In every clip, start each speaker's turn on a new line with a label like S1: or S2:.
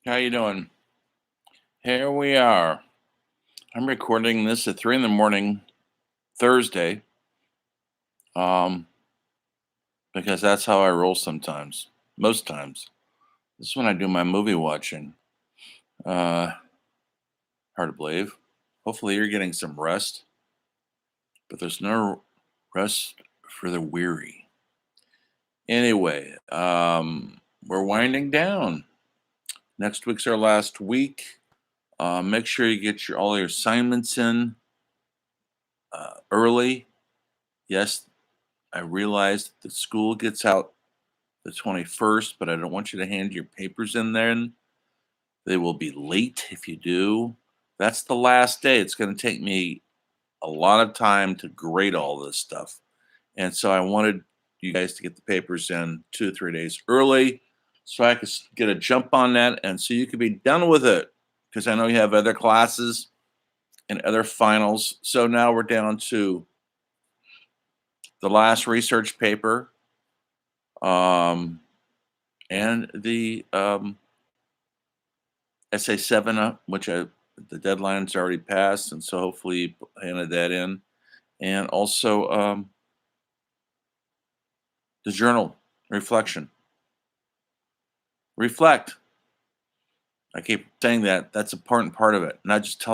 S1: How you doing? Here we are. I'm recording this at 3 in the morning, Thursday, um, because that's how I roll sometimes. Most times. This is when I do my movie watching. Uh, Hard to believe. Hopefully you're getting some rest, but there's no rest for the weary. Anyway, we're winding down. Next week's our last week. Make sure you get all your assignments in early. Yes, I realize that the school gets out the 21st, but I don't want you to hand your papers in then. They will be late if you do. That's the last day. It's going to take me a lot of time to grade all this stuff. And so I wanted you guys to get the papers in 2 or 3 days early so I could get a jump on that and so you could be done with it because I know you have other classes and other finals. So now we're down to the last research paper, and the essay 7, which the deadline's already passed, and so hopefully you handed that in, and also the journal reflection. Reflect. I keep saying that. That's a important part of it. Not just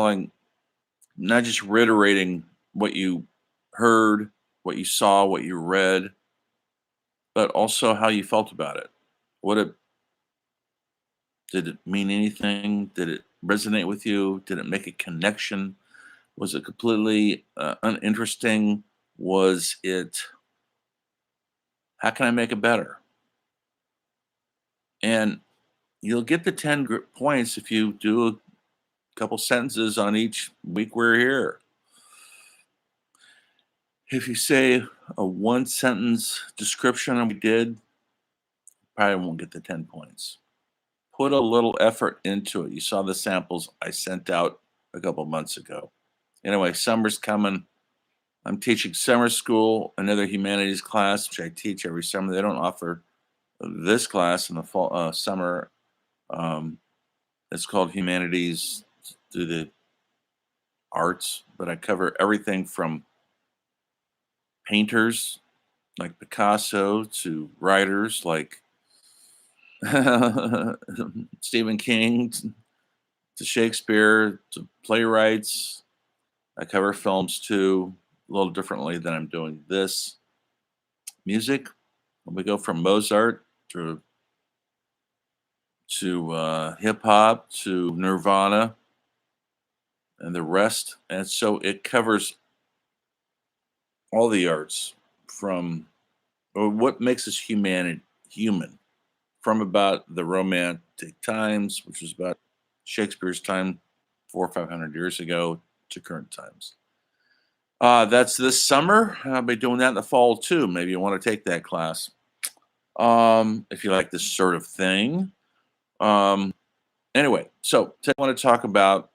S1: reiterating what you heard, what you saw, what you read, but also how you felt about it. What it Did it mean anything? Did it resonate with you? Did it make a connection? Was it completely uninteresting? Was it, how can I make it better? And you'll get the 10 points if you do a couple sentences on each week we're here. If you say a one sentence description of what we did, probably won't get the 10 points. Put a little effort into it. You saw the samples I sent out a couple months ago. Anyway, summer's coming. I'm teaching summer school, another humanities class, which I teach every summer. They don't offer this class in the fall, summer. Um, it's called Humanities through the Arts, but I cover everything from painters like Picasso to writers like Stephen King to Shakespeare to playwrights. I cover films too, a little differently than I'm doing this. Music, we go from Mozart to hip hop to Nirvana and the rest. And so it covers all the arts from or what makes us human from about the romantic times, which was about Shakespeare's time 400 or 500 years ago, to current times. That's this summer. I'll be doing that in the fall too. Maybe you want to take that class if you like this sort of thing. Um, anyway, so today I want to talk about,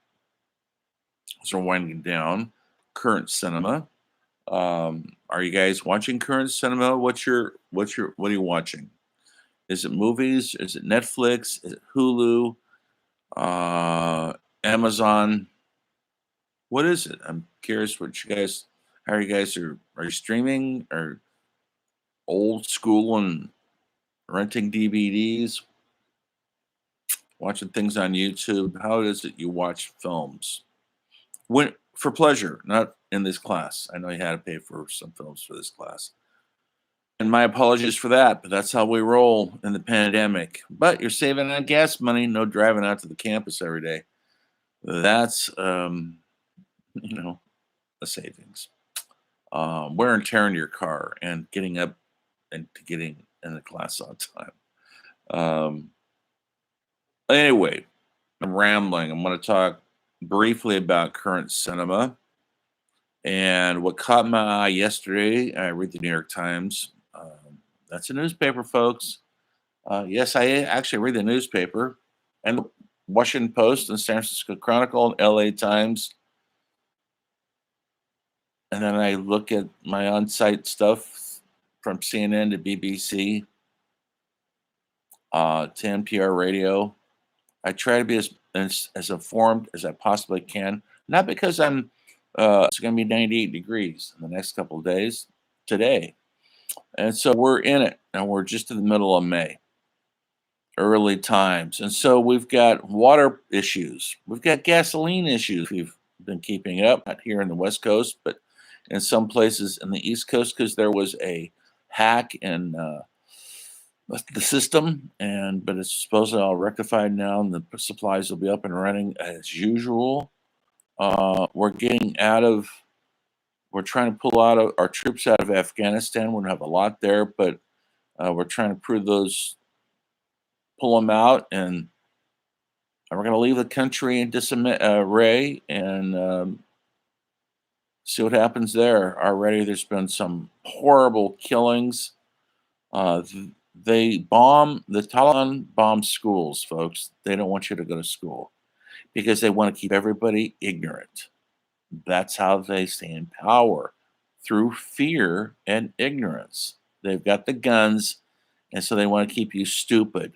S1: as we're winding down, current cinema. Are you guys watching current cinema? What are you watching? Is it movies? Is it Netflix? Is it Hulu? Uh, Amazon? What is it? I'm curious what you guys. How are you guys? Are you streaming or old school and renting DVDs? Watching things on YouTube? How is it you watch films? When for pleasure, not in this class. I know you had to pay for some films for this class. And my apologies for that, but that's how we roll in the pandemic. But you're saving on gas money, no driving out to the campus every day. That's you know, a savings. Wear and tear in your car and getting up and getting in the class on time. Um, anyway, I'm rambling. I'm going to talk briefly about current cinema and what caught my eye yesterday. I read the New York Times. That's a newspaper, folks. Yes, I actually read the newspaper and the Washington Post and San Francisco Chronicle and LA Times. And then I look at my on site stuff from CNN to BBC to NPR radio. I try to be as informed as I possibly can, not because it's going to be 98 degrees in the next couple of days today. And so we're in it, and we're just in the middle of May, early times. And so we've got water issues. We've got gasoline issues. We've been keeping up, not here in the West Coast, but in some places in the East Coast, because there was a hack in the system, but it's supposedly all rectified now, and the supplies will be up and running as usual. We're getting out of. We're trying to pull out of our troops out of Afghanistan. We don't have a lot there, but we're trying to pull them out, and we're going to leave the country in disarray and see what happens there. Already, there's been some horrible killings. The Taliban bomb schools, folks. They don't want you to go to school because they want to keep everybody ignorant. That's how they stay in power, through fear and ignorance. They've got the guns, and so they want to keep you stupid.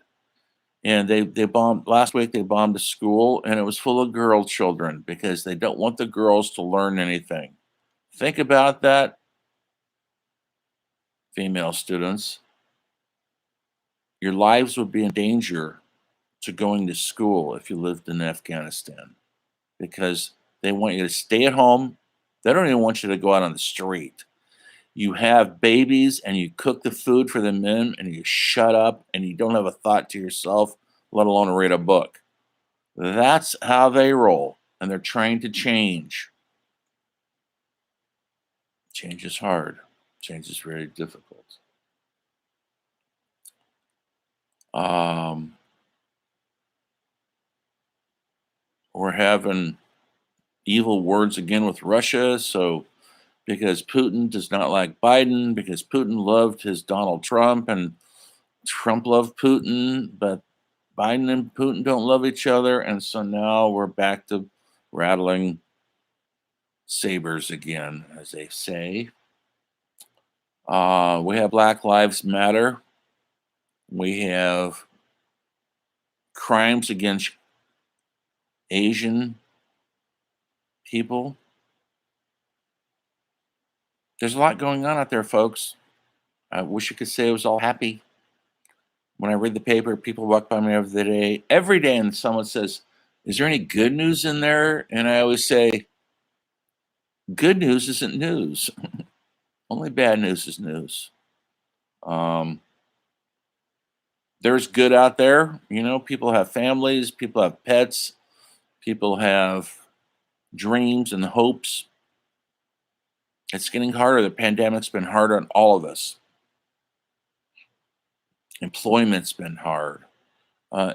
S1: And they bombed last week. They bombed a school, and it was full of girl children because they don't want the girls to learn anything. Think about that, female students. Your lives would be in danger to going to school if you lived in Afghanistan because they want you to stay at home. They don't even want you to go out on the street. You have babies and you cook the food for the men and you shut up and you don't have a thought to yourself, let alone read a book. That's how they roll, and they're trying to change. Change is hard. Change is very difficult. Um, we're having evil words again with Russia. So, because Putin does not like Biden, because Putin loved his Donald Trump and Trump loved Putin, but Biden and Putin don't love each other. And so now we're back to rattling sabers again, as they say. We have Black Lives Matter. We have crimes against Asian people. There's a lot going on out there, folks. I wish I could say it was all happy. When I read the paper, people walk by me every day, and someone says, "Is there any good news in there?" And I always say, "Good news isn't news. Only bad news is news." Um, there's good out there. You know, people have families, people have pets, people have dreams and hopes. It's getting harder. The pandemic's been hard on all of us. Employment's been hard.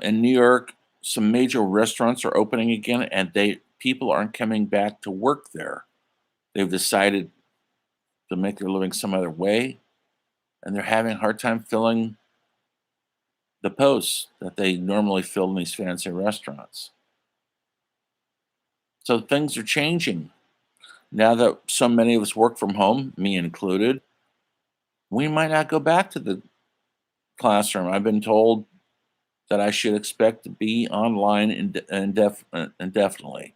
S1: In New York, some major restaurants are opening again, and people aren't coming back to work there. They've decided to make their living some other way, and they're having a hard time filling the posts that they normally fill in these fancy restaurants. So things are changing. Now that so many of us work from home, me included, we might not go back to the classroom. I've been told that I should expect to be online indefinitely.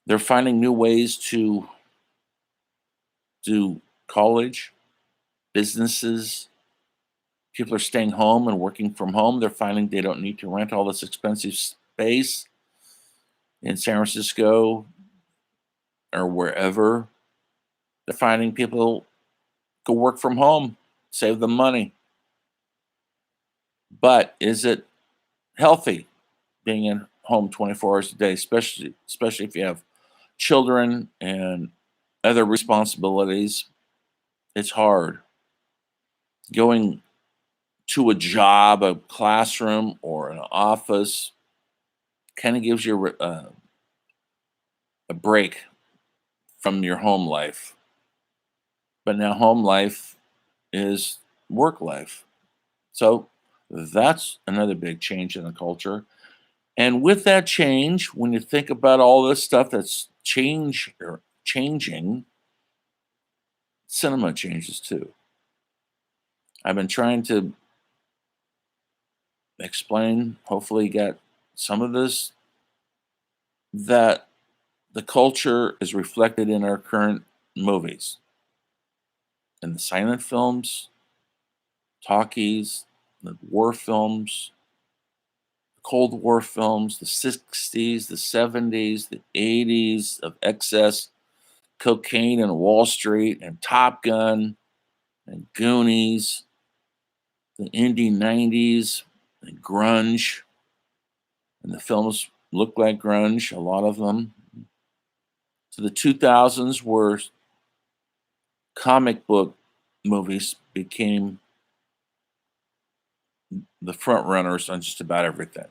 S1: They're finding new ways to do college, businesses. People are staying home and working from home. They're finding they don't need to rent all this expensive space in San Francisco or wherever. They're finding people go work from home, save them money. But is it healthy being in home 24 hours a day, especially if you have children and other responsibilities? It's hard. Going to a job, a classroom, or an office kind of gives you a break from your home life. But now home life is work life. So that's another big change in the culture. And with that change, when you think about all this stuff that's changing, cinema changes too. I've been trying to explain, hopefully, you got some of this, that the culture is reflected in our current movies and the silent films, talkies, the war films, Cold War films, the 60s, the 70s, the 80s of excess cocaine and Wall Street and Top Gun and Goonies, the indie 90s and grunge. And the films look like grunge, a lot of them. So the 2000s where comic book movies became the front runners on just about everything.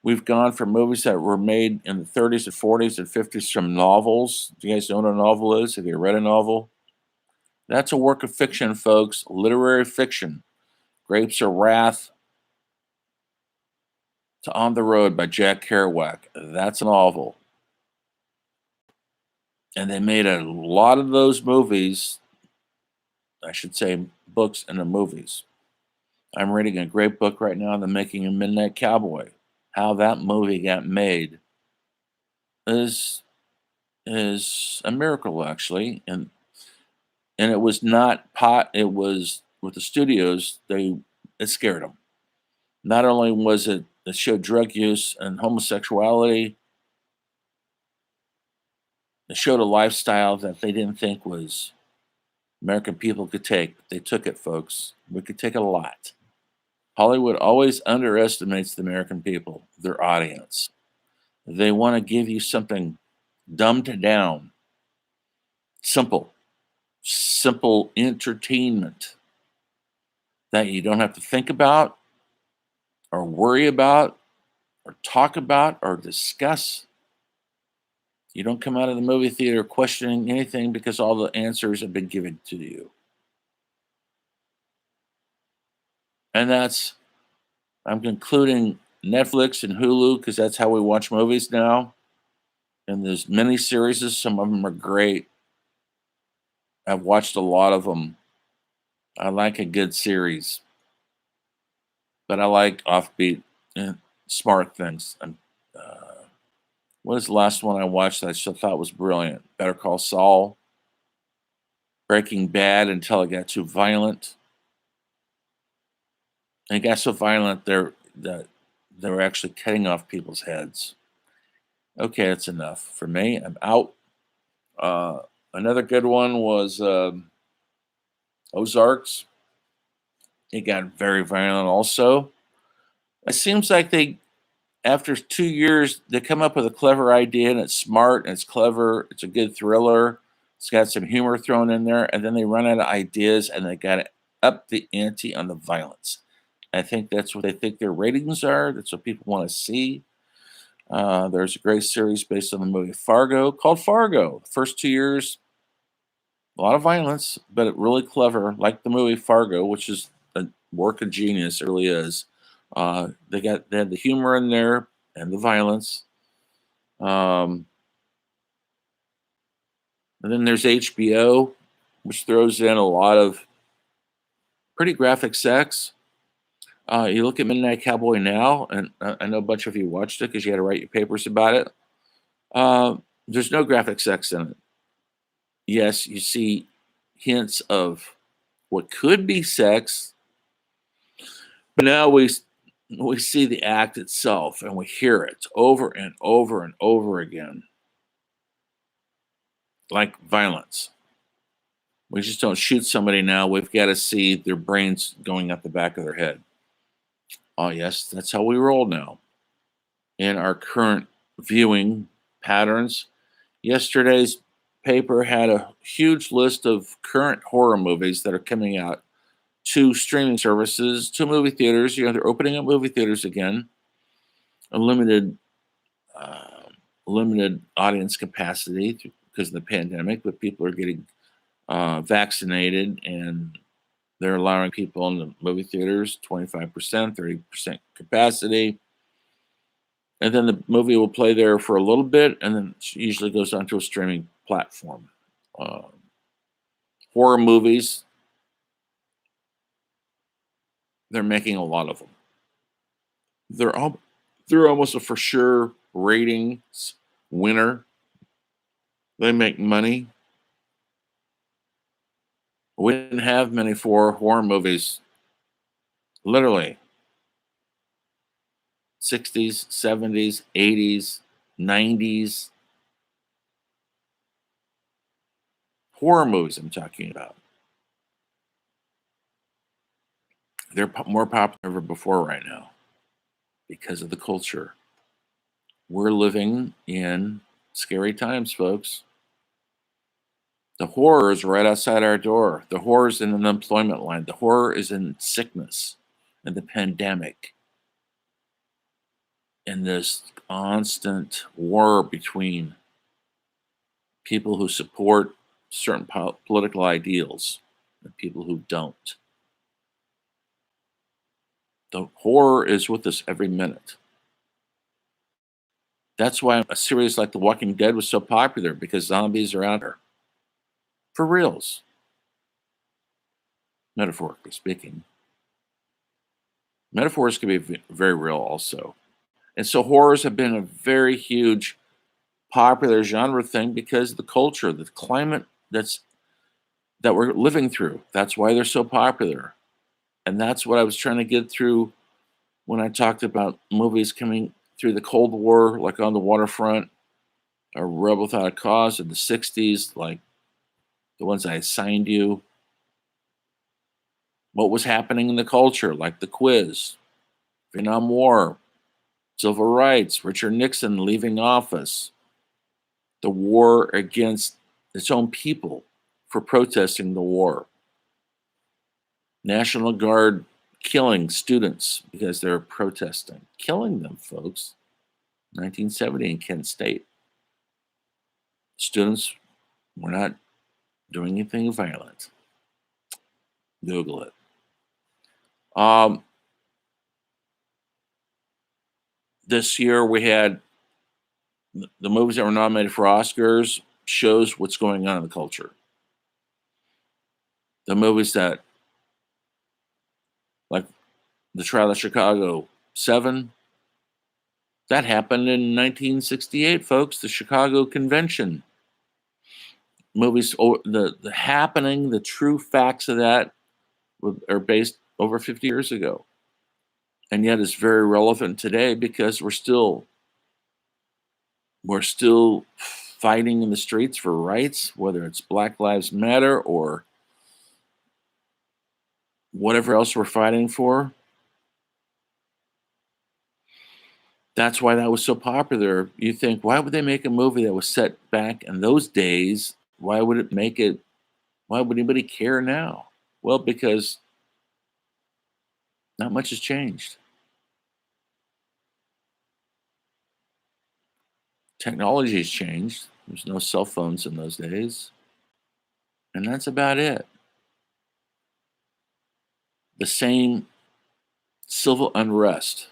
S1: We've gone from movies that were made in the 30s and 40s and 50s from novels. Do you guys know what a novel is? Have you read a novel? That's a work of fiction, folks. Literary fiction. Grapes of Wrath to On the Road by Jack Kerouac. That's a novel. And they made a lot of those movies, I should say books and the movies. I'm reading a great book right now, The Making of Midnight Cowboy. How that movie got made is a miracle, actually. And it was not pot, it was with the studios, it scared them. Not only was it showed drug use and homosexuality, it showed a lifestyle that they didn't think was American people could take. They took it, folks. We could take a lot. Hollywood always underestimates the American people, their audience. They want to give you something dumbed down, simple, simple entertainment that you don't have to think about or worry about or talk about or discuss. You don't come out of the movie theater questioning anything because all the answers have been given to you. And I'm concluding Netflix and Hulu because that's how we watch movies now. And there's many series, some of them are great. I've watched a lot of them. I like a good series, but I like offbeat and smart things. What is the last one I watched that I still thought was brilliant? Better Call Saul, Breaking Bad until it got too violent. And it got so violent that they were actually cutting off people's heads. Okay, that's enough for me. I'm out. Another good one was Ozarks. It got very violent also. It seems like after 2 years, they come up with a clever idea and it's smart and it's clever. It's a good thriller. It's got some humor thrown in there. And then they run out of ideas and they got to up the ante on the violence. I think that's what they think their ratings are. That's what people want to see. There's a great series based on the movie Fargo called Fargo. The first 2 years, a lot of violence, but it really clever, like the movie Fargo, which is a work of genius. It really is. They had the humor in there and the violence. Um, and then there's HBO, which throws in a lot of pretty graphic sex. You look at Midnight Cowboy now, and I know a bunch of you watched it because you had to write your papers about it. There's no graphic sex in it. Yes, you see hints of what could be sex, but now we see the act itself and we hear it over and over and over again, like violence. We just don't shoot somebody now. We've got to see their brains going out the back of their head. Oh, yes, that's how we roll now. In our current viewing patterns, yesterday's paper had a huge list of current horror movies that are coming out to streaming services, to movie theaters. You know, they're opening up movie theaters again. A uh, limited audience capacity because of the pandemic, but people are getting vaccinated and they're allowing people in the movie theaters 25%, 30% capacity. And then the movie will play there for a little bit and then it usually goes onto a streaming platform. Uh, Horror movies, they're making a lot of them. They're all they're almost a for sure ratings winner. They make money. We didn't have many for horror movies. Literally, 60s, 70s, 80s, 90s horror movies. I'm talking about. They're more popular than ever before right now because of the culture. We're living in scary times, folks. The horror is right outside our door. The horror is in an unemployment line. The horror is in sickness and the pandemic and this constant war between people who support certain political ideals and people who don't. The horror is with us every minute. That's why a series like The Walking Dead was so popular because zombies are out there. For reals, metaphorically speaking. Metaphors can be very real also. And so horrors have been a very huge popular genre thing because of the culture, the climate that we're living through. That's why they're so popular. And that's what I was trying to get through when I talked about movies coming through the Cold War, like On the Waterfront, or Rebel Without a Cause in the 60s, like the ones I assigned you. What was happening in the culture, like The Quiz, Vietnam War, civil rights, Richard Nixon leaving office, the war against its own people for protesting the war, National Guard killing students because they're protesting, killing them, folks. 1970 in Kent State. Students were not doing anything violent. Google it. Um, this year we had the movies that were nominated for Oscars shows what's going on in the culture. The movies that, like the Trial of Chicago 7, that happened in 1968, folks. The Chicago Convention. Movies, the happening, the true facts of that are based over 50 years ago. And yet it's very relevant today because we're still fighting in the streets for rights, whether it's Black Lives Matter or whatever else we're fighting for. That's why that was so popular. You think, why would they make a movie that was set back in those days? Why would it make it? Why would anybody care now? Well, because not much has changed. Technology has changed. There's no cell phones in those days. And that's about it. The same civil unrest.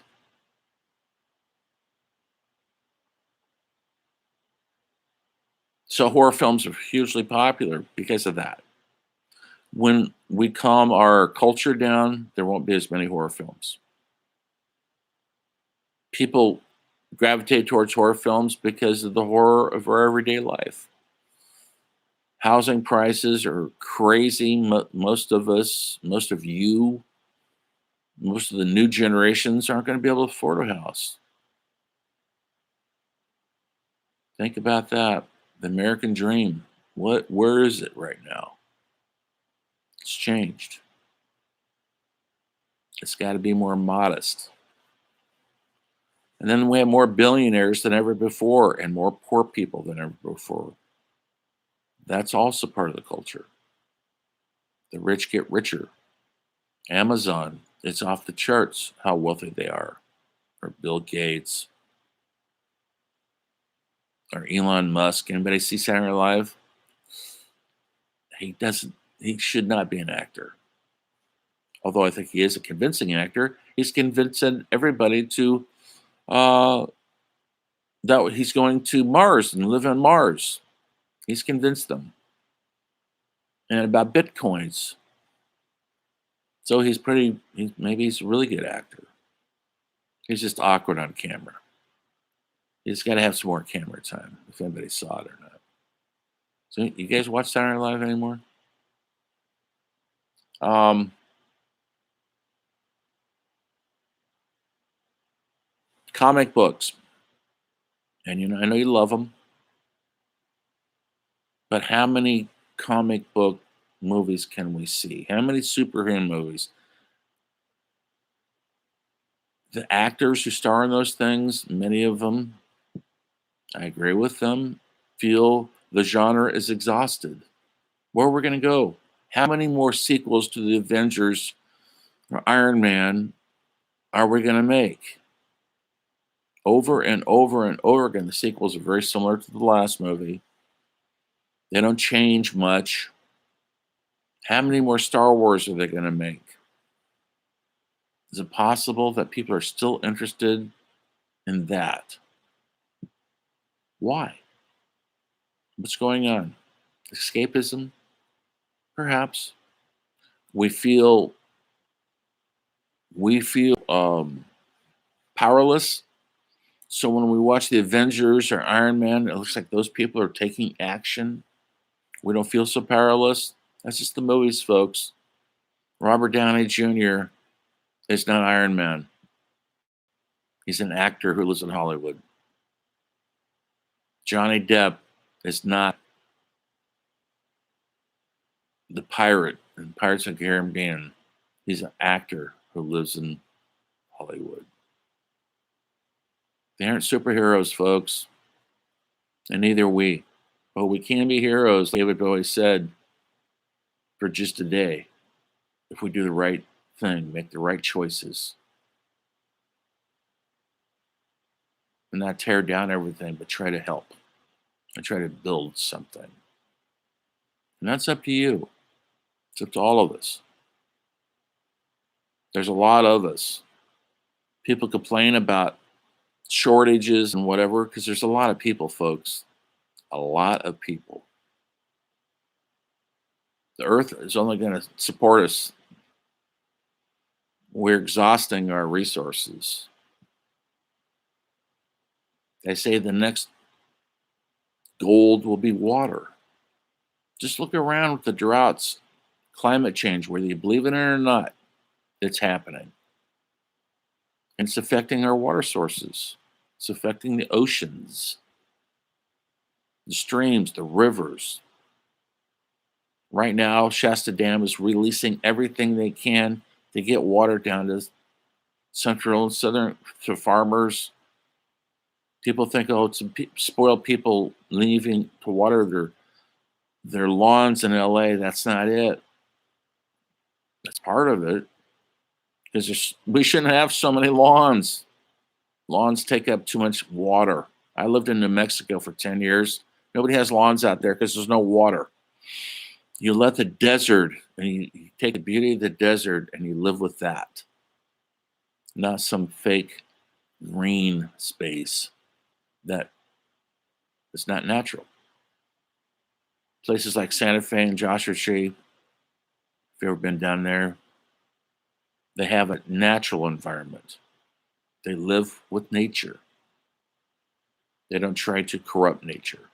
S1: So horror films are hugely popular because of that. When we calm our culture down, there won't be as many horror films. People gravitate towards horror films because of the horror of our everyday life. Housing prices are crazy. Most of us, most of you, most of the new generations aren't going to be able to afford a house. Think about that. The American dream. Where is it right now? It's changed. It's got to be more modest. And then we have more billionaires than ever before and more poor people than ever before. That's also part of the culture. The rich get richer. Amazon, it's off the charts how wealthy they are. Or Bill Gates. Or Elon Musk. Anybody see Saturday Night Live? He should not be an actor. Although I think he is a convincing actor. He's convincing everybody to that he's going to Mars and live on Mars. He's convinced them. And about Bitcoins. So maybe he's a really good actor. He's just awkward on camera. He's got to have some more camera time, if anybody saw it or not. So you guys watch Saturday Night Live anymore? Um, Comic books, and I know you love them, but how many comic book movies can we see? How many superhero movies? The actors who star in those things, many of them, I agree with them, feel the genre is exhausted. Where are we going to go? How many more sequels to the Avengers or Iron Man are we going to make? Over and over and over again, the sequels are very similar to the last movie. They don't change much. How many more Star Wars are they going to make? Is it possible that people are still interested in that? Why? What's going on? Escapism? Perhaps. We feel powerless. So when we watch the Avengers or Iron Man, it looks like those people are taking action. We don't feel so powerless. That's just the movies, folks. Robert Downey Jr. is not Iron Man. He's an actor who lives in Hollywood. Johnny Depp is not the pirate in Pirates of the Caribbean. He's an actor who lives in Hollywood. They aren't superheroes, folks, and neither are we. But we can be heroes, David Bowie said, for just a day if we do the right thing, make the right choices, and not tear down everything, but try to help and try to build something. And that's up to you. It's up to all of us. There's a lot of us. People complain about shortages and whatever because there's a lot of people, folks. A lot of people. The earth is only going to support us. We're exhausting our resources. They say the next gold will be water. Just look around with the droughts, climate change, whether you believe in it or not, it's happening. And it's affecting our water sources. It's affecting the oceans, the streams, the rivers. Right now, Shasta Dam is releasing everything they can to get water down to central and southern to farmers. People think, oh, it's spoiled people leaving to water their lawns in LA. That's not it. That's part of it. Because we shouldn't have so many lawns. Lawns take up too much water. I lived in New Mexico for 10 years. Nobody has lawns out there because there's no water. You let the desert, and you take the beauty of the desert and you live with that. Not some fake green space that is not natural. Places like Santa Fe and Joshua Tree, if you've ever been down there, they have a natural environment. They live with nature. They don't try to corrupt nature.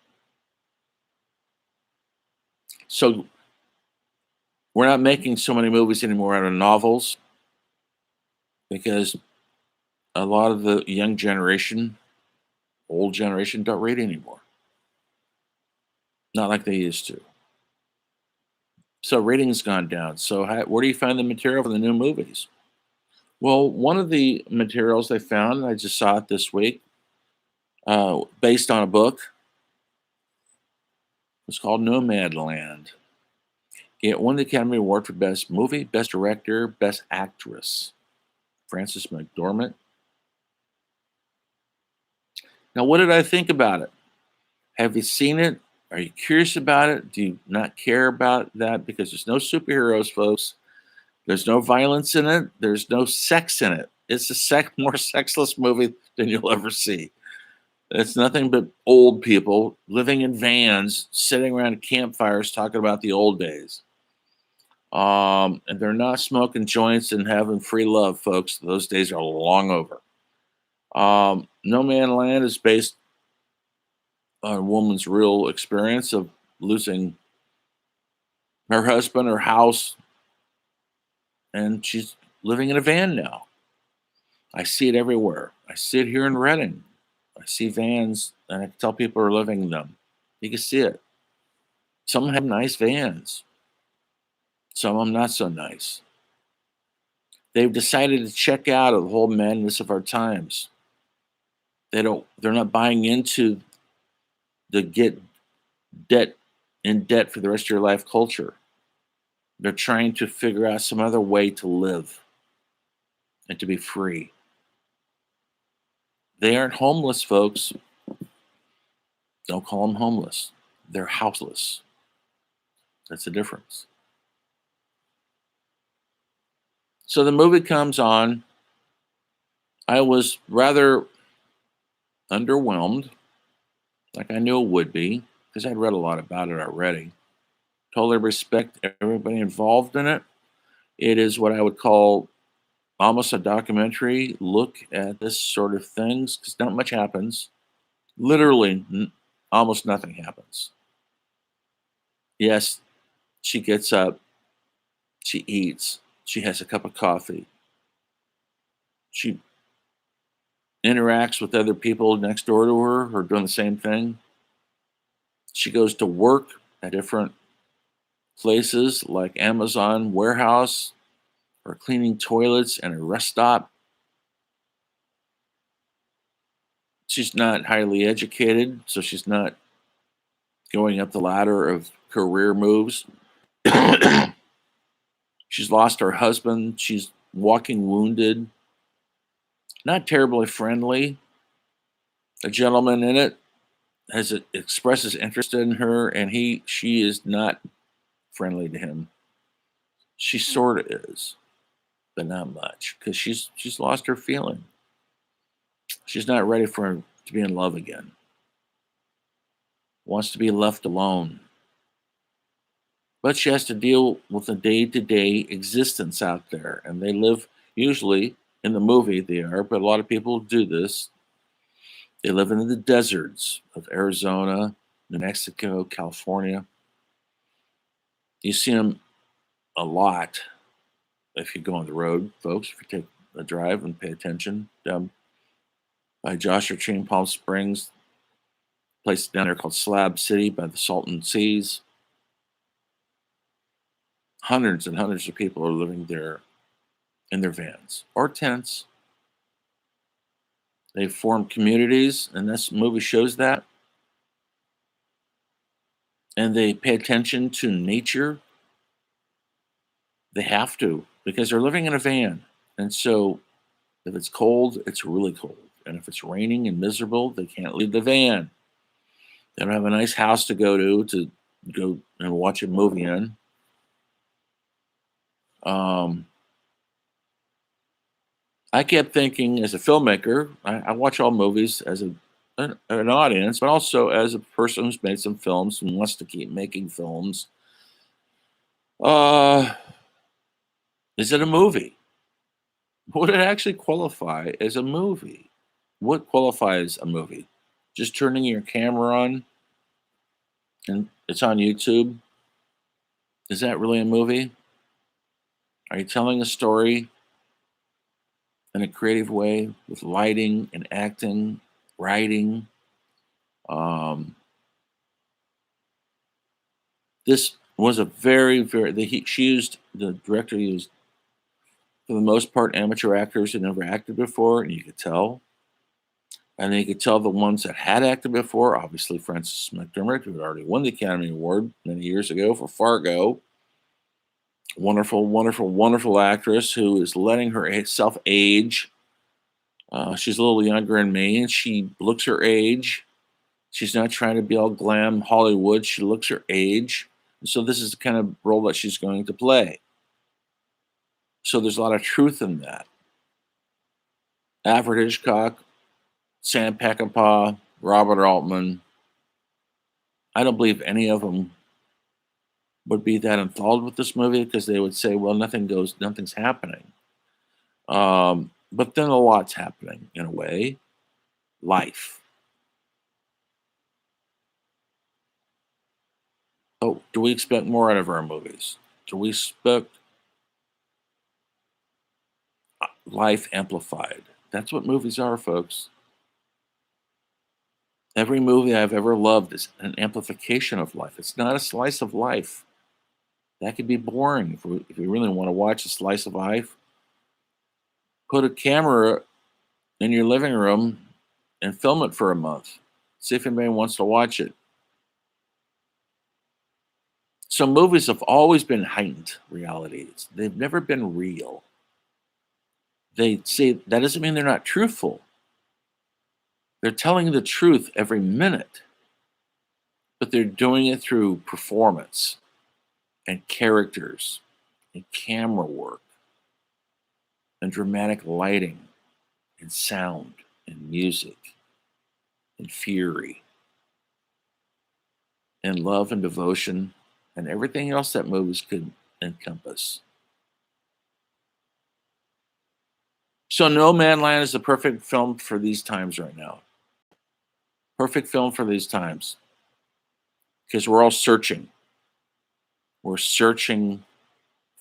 S1: So we're not making so many movies anymore out of novels because a lot of the young generation, old generation, don't read anymore. Not like they used to. So rating's gone down. So where do you find the material for the new movies? Well, one of the materials they found, I just saw it this week, based on a book. It's called Nomadland. It won the Academy Award for Best Movie, Best Director, Best Actress. Frances McDormand. Now, what did I think about it? Have you seen it? Are you curious about it? Do you not care about that? Because there's no superheroes, folks. There's no violence in it. There's no sex in it. It's a more sexless movie than you'll ever see. It's nothing but old people living in vans, sitting around campfires talking about the old days. And they're not smoking joints and having free love, folks. Those days are long over. No Man Land is based on a woman's real experience of losing her husband, her house, and she's living in a van now. I see it everywhere. I see it here in Reading. I see vans, and I can tell people are living in them. You can see it. Some have nice vans, some of them not so nice. They've decided to check out of the whole madness of our times. They're not buying into the get debt in debt for the rest of your life culture. They're trying to figure out some other way to live and to be free. They aren't homeless, folks. Don't call them homeless. They're houseless. That's the difference. So the movie comes on. I was rather underwhelmed, like I knew it would be, because I'd read a lot about it already. Totally respect everybody involved in it. It is what I would call almost a documentary look at this sort of things, because not much happens. Literally, almost nothing happens. Yes, she gets up, she eats, she has a cup of coffee, she interacts with other people next door to her who are doing the same thing. She goes to work at different places like Amazon warehouse or cleaning toilets and a rest stop. She's not highly educated, so she's not going up the ladder of career moves. She's lost her husband. She's walking wounded, not terribly friendly. A gentleman in it has expresses interest in her, and she is not friendly to him. She sort of is, but not much, because she's lost her feeling. She's not ready for to be in love again. Wants to be left alone. But she has to deal with the day-to-day existence out there, and they live usually in the movie they are, but a lot of people do this. They live in the deserts of Arizona, New Mexico, California. You see them a lot if you go on the road, folks. If you take a drive and pay attention, by Joshua Tree in Palm Springs, place down there called Slab City by the Salton Seas. Hundreds and hundreds of people are living there in their vans or tents. They form communities, and this movie shows that. And they pay attention to nature. They have to, because they're living in a van. And so if it's cold, it's really cold. And if it's raining and miserable, they can't leave the van. They don't have a nice house to to go and watch a movie in. I kept thinking, as a filmmaker, I watch all movies as an audience, but also as a person who's made some films and wants to keep making films. Uh, is it a movie? Would it actually qualify as a movie? What qualifies a movie? Just turning your camera on and it's on YouTube? Is that really a movie? Are you telling a story in a creative way with lighting and acting, writing? Um, this was a the director used, for the most part, amateur actors who never acted before, and you could tell. And then you could tell the ones that had acted before, obviously Frances McDermott, who had already won the Academy Award many years ago for Fargo. Wonderful, wonderful, wonderful actress who is letting herself age. She's a little younger than me, and she looks her age. She's not trying to be all glam Hollywood. She looks her age. And so this is the kind of role that she's going to play. So there's a lot of truth in that. Alfred Hitchcock, Sam Peckinpah, Robert Altman. I don't believe any of them would be that enthralled with this movie, because they would say, well, nothing's happening. But then a lot's happening in a way. life. Oh, do we expect more out of our movies? Do we expect life amplified? That's what movies are, folks. Every movie I've ever loved is an amplification of life. It's not a slice of life. That could be boring. If we really want to watch a slice of life, put a camera in your living room and film it for a month. See if anybody wants to watch it. So movies have always been heightened realities. They've never been real. They say that doesn't mean they're not truthful. They're telling the truth every minute, but they're doing it through performance and characters and camera work and dramatic lighting and sound and music and fury and love and devotion and everything else that movies could encompass. So No Man Land is the perfect film for these times right now. Perfect film for these times because we're all searching. We're searching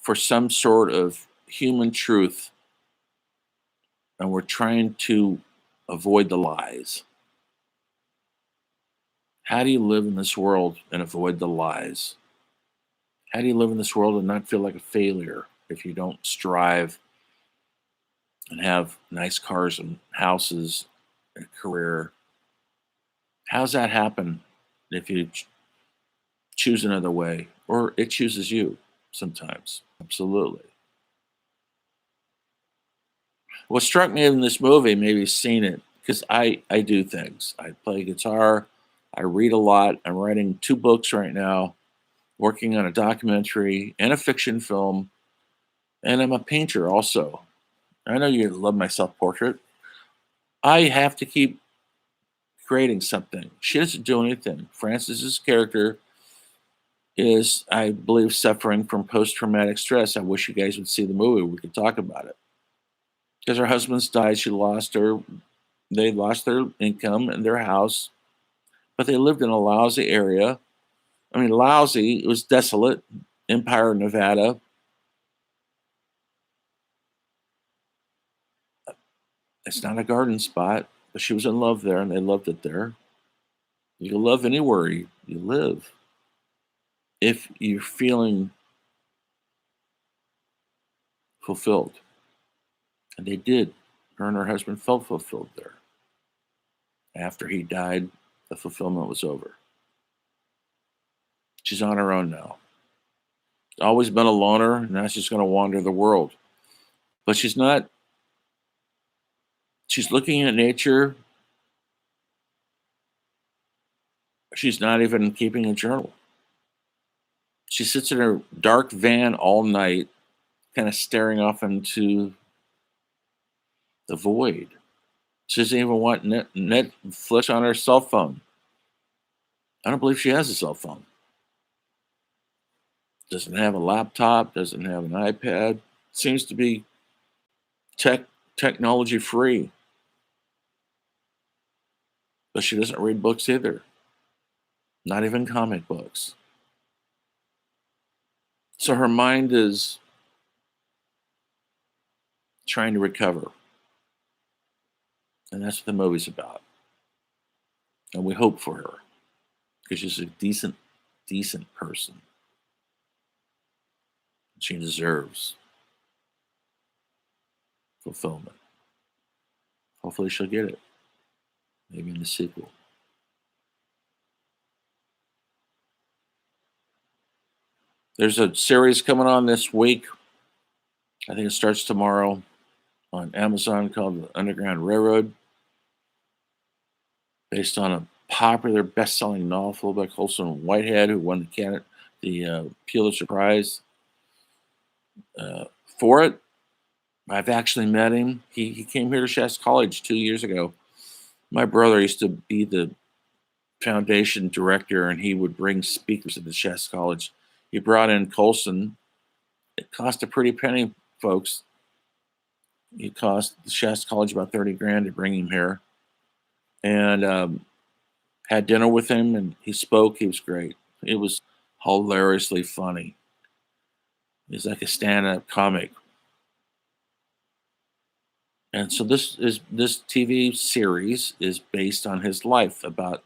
S1: for some sort of human truth and we're trying to avoid the lies. How do you live in this world and avoid the lies? How do you live in this world and not feel like a failure if you don't strive and have nice cars and houses and a career? How's that happen if you choose another way or it chooses you sometimes? Absolutely. What struck me in this movie, maybe you've seen it, because I do things. I play guitar, I read a lot. I'm writing 2 books right now, working on a documentary and a fiction film, and I'm a painter also. I know you love my self-portrait. I have to keep creating something. She doesn't do anything. Frances's character is, I believe, suffering from post-traumatic stress. I wish you guys would see the movie. We could talk about it. Because her husband's died, they lost their income and their house, but they lived in a lousy area. I mean, lousy, it was desolate. Empire, Nevada. It's not a garden spot, but she was in love there and they loved it there. You can love anywhere you live if you're feeling fulfilled. And they did. Her and her husband felt fulfilled there. After he died, the fulfillment was over. She's on her own now. Always been a loner. Now she's going to wander the world. But she's not, she's looking at nature. She's not even keeping a journal. She sits in her dark van all night, kind of staring off into the void. She doesn't even want Netflix on her cell phone. I don't believe she has a cell phone. Doesn't have a laptop, doesn't have an iPad. Seems to be technology free. But she doesn't read books either. Not even comic books. So her mind is trying to recover. And that's what the movie's about. And we hope for her because she's a decent person. She deserves fulfillment. Hopefully she'll get it. Maybe in the sequel. There's a series coming on this week. I think it starts tomorrow on Amazon called The Underground Railroad, based on a popular best-selling novel by Colson Whitehead, who won the Pulitzer Prize for it. I've actually met him. He came here to Shasta College 2 years ago. My brother used to be the foundation director, and he would bring speakers to the Shasta College. He brought in Colson. It cost a pretty penny, folks. It cost the Shasta College about 30 grand to bring him here. and had dinner with him, and he spoke. He was great. It was hilariously funny. He's like a stand-up comic. And so this TV series is based on his life about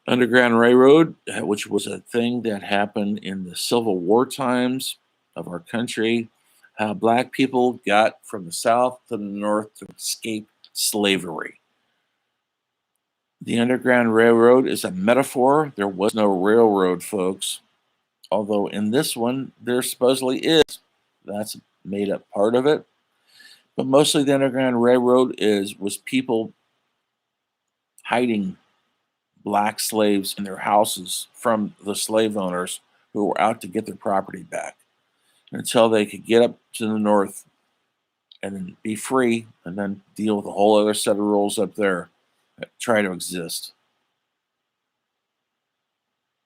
S1: Underground Railroad, which was a thing that happened in the Civil War times of our country, how black people got from the South to the North to escape slavery. The Underground Railroad is a metaphor. There was no railroad, folks. Although in this one, there supposedly is. That's a made up part of it. But mostly the Underground Railroad was people hiding black slaves in their houses from the slave owners who were out to get their property back until they could get up to the north and then be free and then deal with a whole other set of rules up there that try to exist.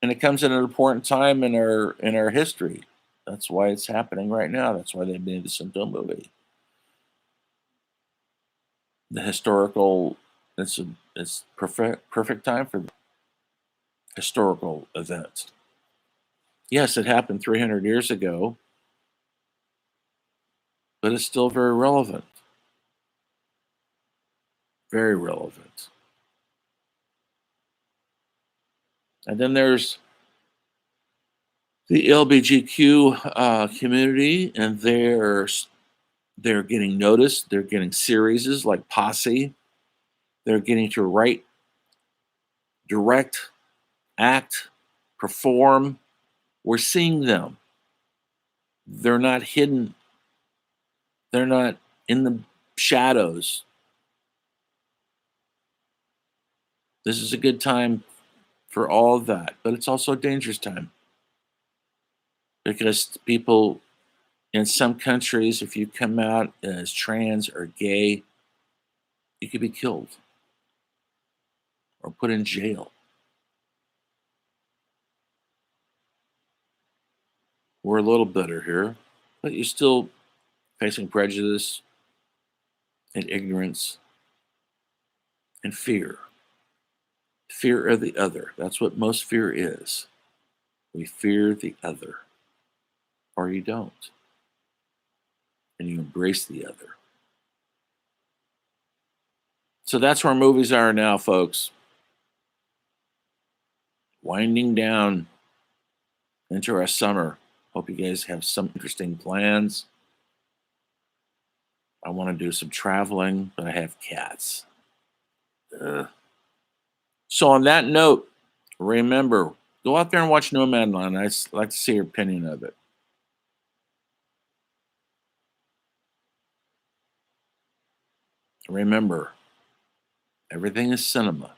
S1: And it comes at an important time in our history. That's why it's happening right now. That's why they made this into a movie. The historical it's perfect time for historical events. Yes, it happened 300 years ago, but it's still very relevant. Very relevant. And then there's the LBGQ community, and they're getting noticed. They're getting series like Posse. They're getting to write, direct, act, perform. We're seeing them. They're not hidden. They're not in the shadows. This is a good time for all of that, but it's also a dangerous time because people in some countries, if you come out as trans or gay, you could be killed or put in jail. We're a little better here, but you're still facing prejudice and ignorance and fear. Fear of the other. That's what most fear is. We fear the other, or you don't, and you embrace the other. So that's where movies are now, folks. Winding down into our summer. Hope you guys have some interesting plans. I want to do some traveling, but I have cats. Ugh. So, on that note, remember, go out there and watch Nomadland. Like to see your opinion of it. Remember, everything is cinema.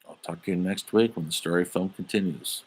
S1: I'll talk to you next week when the story film continues.